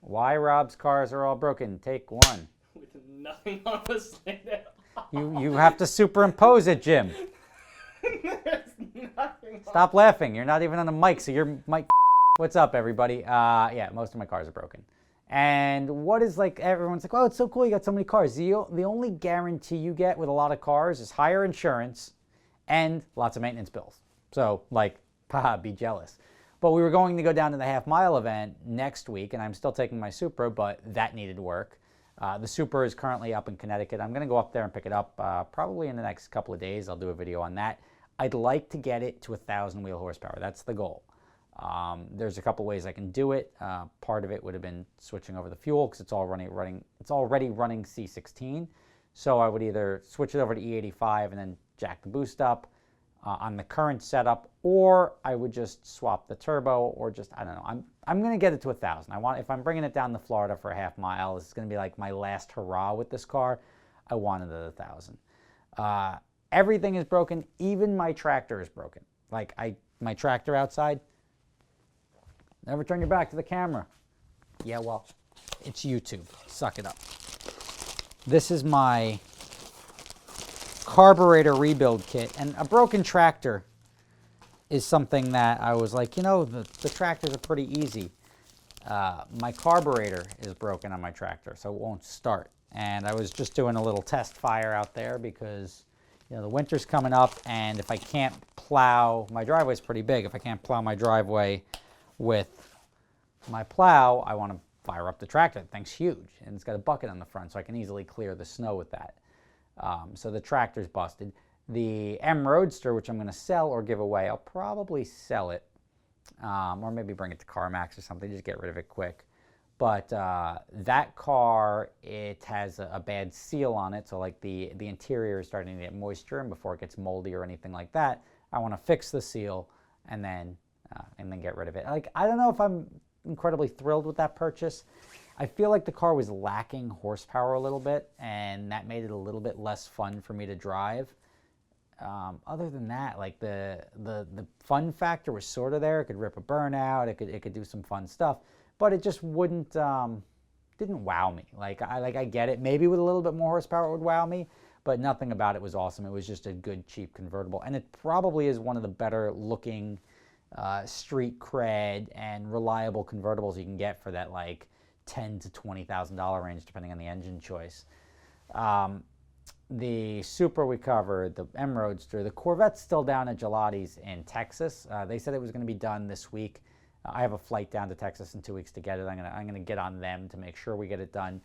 Why Rob's cars are all broken. Take one. With nothing on the slate at all. You have to superimpose it, Jim. There's nothing. Stop laughing. You're not even on the mic, so you're mic. What's up, everybody? Yeah, most of my cars are broken. And what is like, everyone's like, oh, it's so cool you got so many cars. The only guarantee you get with a lot of cars is higher insurance and lots of maintenance bills. So, like, haha, be jealous. But we were going to go down to the half-mile event next week, and I'm still taking my Supra, but that needed work. The Supra is currently up in Connecticut. I'm going to go up there and pick it up probably in the next couple of days. I'll do a video on that. I'd like to get it to 1,000 wheel horsepower. That's the goal. There's a couple ways I can do it. Part of it would have been switching over the fuel because it's already running C16. So I would either switch it over to E85 and then jack the boost up on the current setup, or I would just swap the turbo, or just, I don't know. I'm going to get it to 1,000. If I'm bringing it down to Florida for a half mile, this is going to be like my last hurrah with this car. I want it at 1,000. Everything is broken. Even my tractor is broken. Like my tractor outside. Never turn your back to the camera. Yeah, well, it's YouTube. Suck it up. This is my carburetor rebuild kit, and a broken tractor is something that I was like, you know, the tractors are pretty easy. My carburetor is broken on my tractor, so it won't start. And I was just doing a little test fire out there because, you know, the winter's coming up, and if I can't plow, my driveway's pretty big. If I can't plow my driveway with my plow, I want to fire up the tractor. The thing's huge, and it's got a bucket on the front, so I can easily clear the snow with that. So the tractor's busted. The M Roadster, which I'm going to sell or give away, I'll probably sell it, or maybe bring it to CarMax or something, just get rid of it quick. But that car, it has a bad seal on it, so like the interior is starting to get moisture, and before it gets moldy or anything like that, I want to fix the seal and then get rid of it. Like, I don't know if I'm incredibly thrilled with that purchase. I feel like the car was lacking horsepower a little bit, and that made it a little bit less fun for me to drive. Other than that, like the fun factor was sort of there. It could rip a burnout. It could do some fun stuff, but it just didn't wow me. I get it. Maybe with a little bit more horsepower it would wow me, but nothing about it was awesome. It was just a good, cheap convertible, and it probably is one of the better looking street cred and reliable convertibles you can get for that like $10,000 to $20,000 range, depending on the engine choice. The Supra we covered, the M Roadster, the Corvette's still down at Gelati's in Texas. They said it was going to be done this week. I have a flight down to Texas in 2 weeks to get it. I'm gonna get on them to make sure we get it done.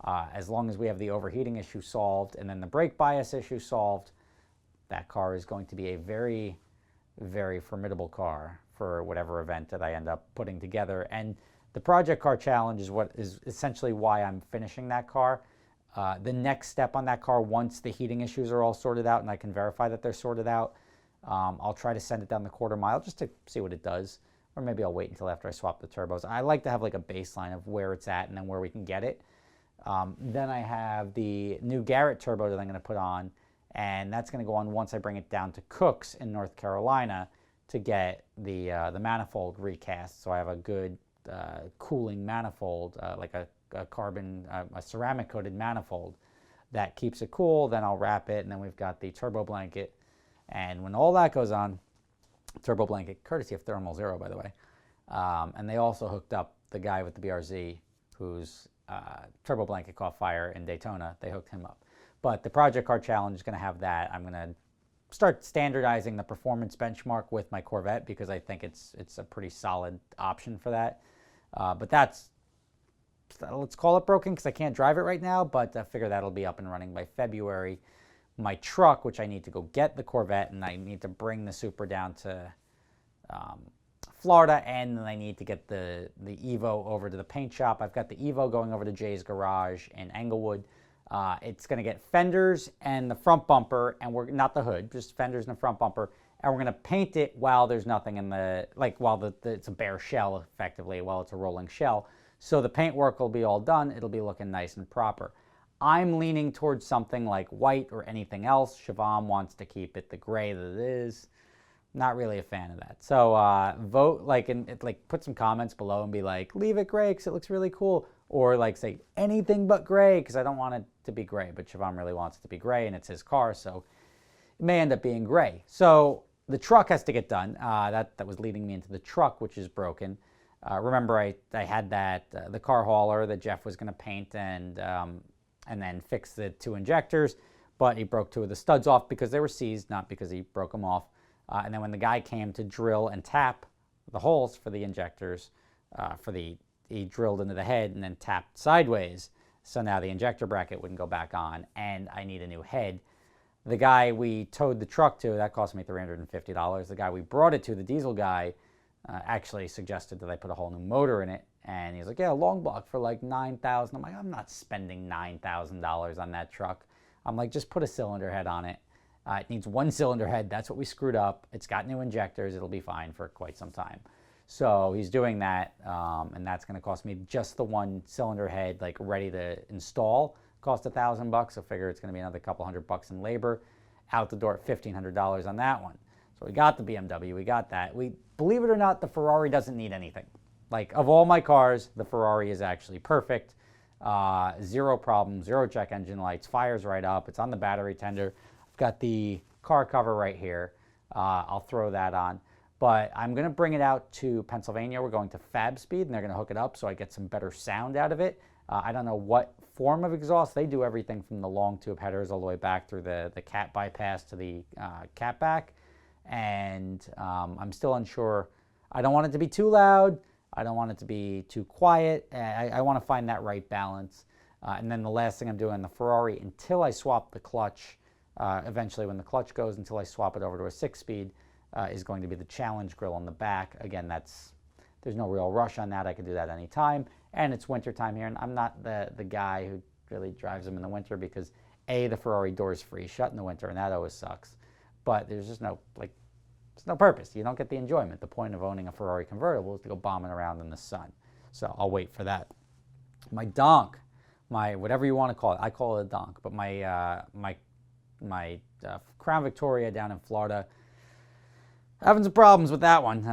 As long as we have the overheating issue solved and then the brake bias issue solved, that car is going to be a very, very formidable car for whatever event that I end up putting together. And the Project Car Challenge is what is essentially why I'm finishing that car. The next step on that car, once the heating issues are all sorted out and I can verify that they're sorted out, I'll try to send it down the quarter mile just to see what it does. Or maybe I'll wait until after I swap the turbos. I like to have like a baseline of where it's at and then where we can get it. Then I have the new Garrett turbo that I'm going to put on, and that's going to go on once I bring it down to Cook's in North Carolina to get the manifold recast. So I have a good cooling manifold, like a carbon, a ceramic coated manifold that keeps it cool. Then I'll wrap it, and then we've got the turbo blanket. And when all that goes on, turbo blanket, courtesy of Thermal Zero, by the way. And they also hooked up the guy with the BRZ whose turbo blanket caught fire in Daytona. They hooked him up. But the Project Car Challenge is going to have that. I'm going to start standardizing the performance benchmark with my Corvette because I think it's a pretty solid option for that. But that's, let's call it broken because I can't drive it right now, but I figure that'll be up and running by February. My truck, which I need to go get the Corvette, and I need to bring the Supra down to Florida, and then I need to get the Evo over to the paint shop. I've got the Evo going over to Jay's garage in Englewood. It's going to get fenders and the front bumper, and we're not the hood, just fenders and the front bumper, and we're going to paint it while there's nothing in the, like while it's a bare shell, effectively, while it's a rolling shell. So the paint work will be all done. It'll be looking nice and proper. I'm leaning towards something like white or anything else. Siobhan wants to keep it the gray that it is. Not really a fan of that. So vote, like, and like put some comments below and be like, leave it gray because it looks really cool, or like say anything but gray because I don't want it to be gray, but Siobhan really wants it to be gray and it's his car, so it may end up being gray. So the truck has to get done. That was leading me into the truck, which is broken. Remember, I had that the car hauler that Jeff was going to paint and then fix the 2 injectors, but he broke 2 of the studs off because they were seized, not because he broke them off. And then when the guy came to drill and tap the holes for the injectors, he drilled into the head and then tapped sideways. So now the injector bracket wouldn't go back on, and I need a new head. The guy we towed the truck to, that cost me $350. The guy we brought it to, the diesel guy, actually suggested that I put a whole new motor in it. And he's like, yeah, long block for like $9,000. I'm like, I'm not spending $9,000 on that truck. I'm like, just put a cylinder head on it. It needs 1 cylinder head. That's what we screwed up. It's got new injectors. It'll be fine for quite some time. So he's doing that, and that's going to cost me just the 1 cylinder head, like ready to install. Cost $1,000. So figure it's going to be another couple $100 in labor. Out the door at $1,500 on that one. So we got the BMW. We got that. Believe it or not, the Ferrari doesn't need anything. Like, of all my cars, the Ferrari is actually perfect. 0 problems, 0 check engine lights, fires right up. It's on the battery tender. I've got the car cover right here. I'll throw that on. But I'm going to bring it out to Pennsylvania. We're going to Fab Speed, and they're going to hook it up so I get some better sound out of it. I don't know what form of exhaust. They do everything from the long tube headers all the way back through the cat bypass to the cat back. And I'm still unsure. I don't want it to be too loud. I don't want it to be too quiet. I want to find that right balance. And then the last thing I'm doing on the Ferrari, until I swap the clutch, eventually when the clutch goes, until I swap it over to a 6-speed, is going to be the challenge grill on the back. Again, there's no real rush on that. I can do that anytime. And it's winter time here, and I'm not the guy who really drives them in the winter because A, the Ferrari door is free shut in the winter, and that always sucks. But there's just no purpose. You don't get the enjoyment. The point of owning a Ferrari convertible is to go bombing around in the sun. So I'll wait for that. My donk, my whatever you want to call it, I call it a donk, but my Crown Victoria down in Florida, having some problems with that one.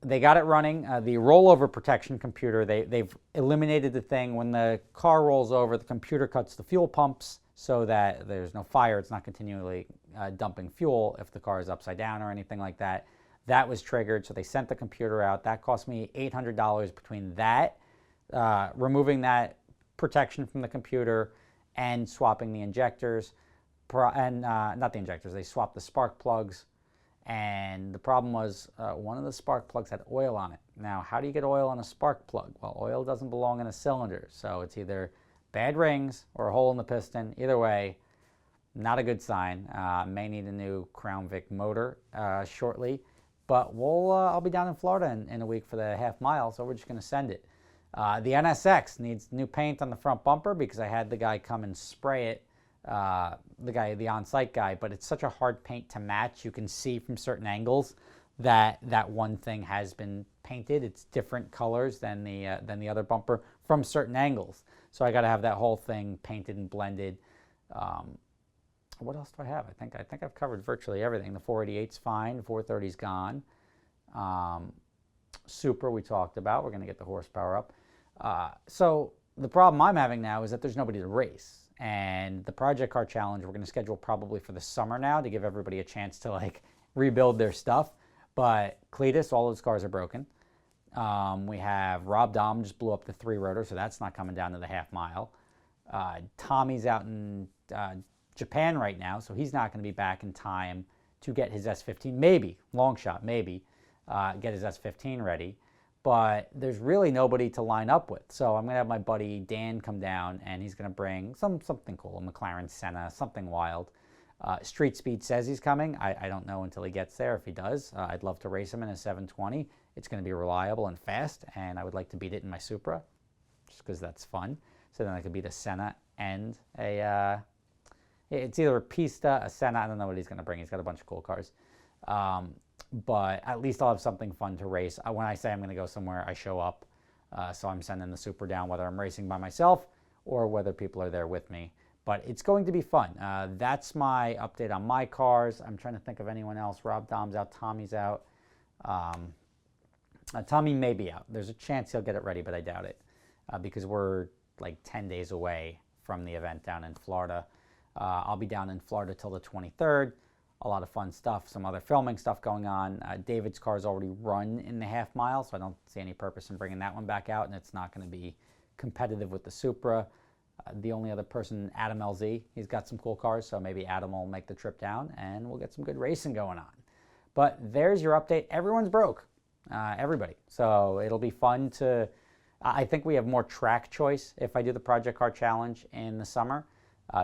They got it running. The rollover protection computer, they've eliminated the thing. When the car rolls over, the computer cuts the fuel pumps so that there's no fire. It's not continually dumping fuel if the car is upside down or anything like that. That was triggered, so they sent the computer out. That cost me $800 between that, removing that protection from the computer, and swapping the injectors. Not the injectors, they swapped the spark plugs. And the problem was one of the spark plugs had oil on it. Now, how do you get oil on a spark plug? Well, oil doesn't belong in a cylinder, so it's either bad rings or a hole in the piston. Either way, not a good sign. May need a new Crown Vic motor shortly, but I'll be down in Florida in a week for the half mile, so we're just going to send it. The NSX needs new paint on the front bumper because I had the guy come and spray it. The on-site guy, but it's such a hard paint to match. You can see from certain angles that one thing has been painted. It's different colors than the other bumper from certain angles. So I got to have that whole thing painted and blended. What else do I have? I think I've covered virtually everything. The 488's fine. The 430's gone. Super we talked about. We're going to get the horsepower up. So the problem I'm having now is that there's nobody to race. And the Project Car Challenge, we're going to schedule probably for the summer now to give everybody a chance to rebuild their stuff. But Cletus, all those cars are broken. We have Rob Dahm just blew up the 3-rotor, so that's not coming down to the half mile. Tommy's out in Japan right now, so he's not going to be back in time to get his S15. Maybe, long shot, maybe, get his S15 ready. But there's really nobody to line up with. So I'm going to have my buddy Dan come down, and he's going to bring something cool, a McLaren Senna, something wild. Street Speed says he's coming. I don't know until he gets there if he does. I'd love to race him in a 720. It's going to be reliable and fast, and I would like to beat it in my Supra, just because that's fun. So then I could beat a Senna and it's either a Pista, a Senna. I don't know what he's going to bring. He's got a bunch of cool cars. But at least I'll have something fun to race. When I say I'm going to go somewhere, I show up. So I'm sending the Supra down, whether I'm racing by myself or whether people are there with me. But it's going to be fun. That's my update on my cars. I'm trying to think of anyone else. Rob Dom's out. Tommy's out. Tommy may be out. There's a chance he'll get it ready, but I doubt it because we're like 10 days away from the event down in Florida. I'll be down in Florida till the 23rd. A lot of fun stuff, some other filming stuff going on. David's car's already run in the half mile, so I don't see any purpose in bringing that one back out, and it's not going to be competitive with the Supra. The only other person, Adam LZ, he's got some cool cars, so maybe Adam will make the trip down, and we'll get some good racing going on. But there's your update. Everyone's broke, everybody. So it'll be fun to, I think we have more track choice if I do the Project Car Challenge in the summer.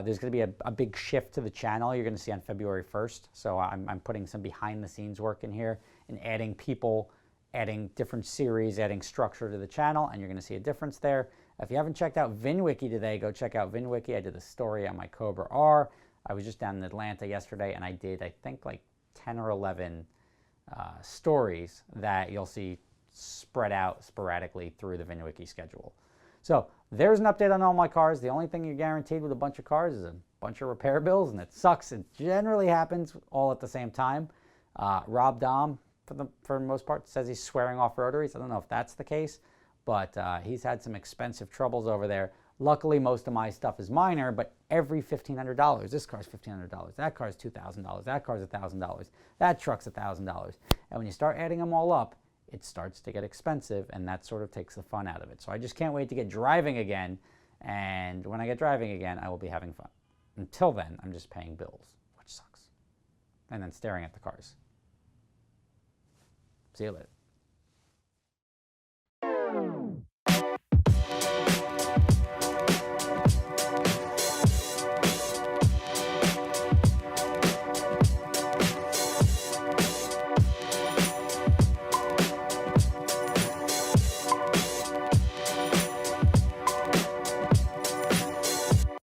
There's going to be a big shift to the channel you're going to see on February 1st. So I'm putting some behind the scenes work in here and adding people, adding different series, adding structure to the channel, and you're going to see a difference there. If you haven't checked out VinWiki today, go check out VinWiki. I did a story on my Cobra R. I was just down in Atlanta yesterday, and I did, I think, like 10 or 11 stories that you'll see spread out sporadically through the VinWiki schedule. So there's an update on all my cars. The only thing you're guaranteed with a bunch of cars is a bunch of repair bills, and it sucks. It generally happens all at the same time. Rob Dom, for the most part, says he's swearing off rotaries. I don't know if that's the case, but he's had some expensive troubles over there. Luckily, most of my stuff is minor, but every $1,500, this car's $1,500, that car's $2,000, that car's $1,000, that truck's $1,000. And when you start adding them all up, it starts to get expensive, and that sort of takes the fun out of it. So I just can't wait to get driving again, and when I get driving again, I will be having fun. Until then, I'm just paying bills, which sucks, and then staring at the cars. See you later.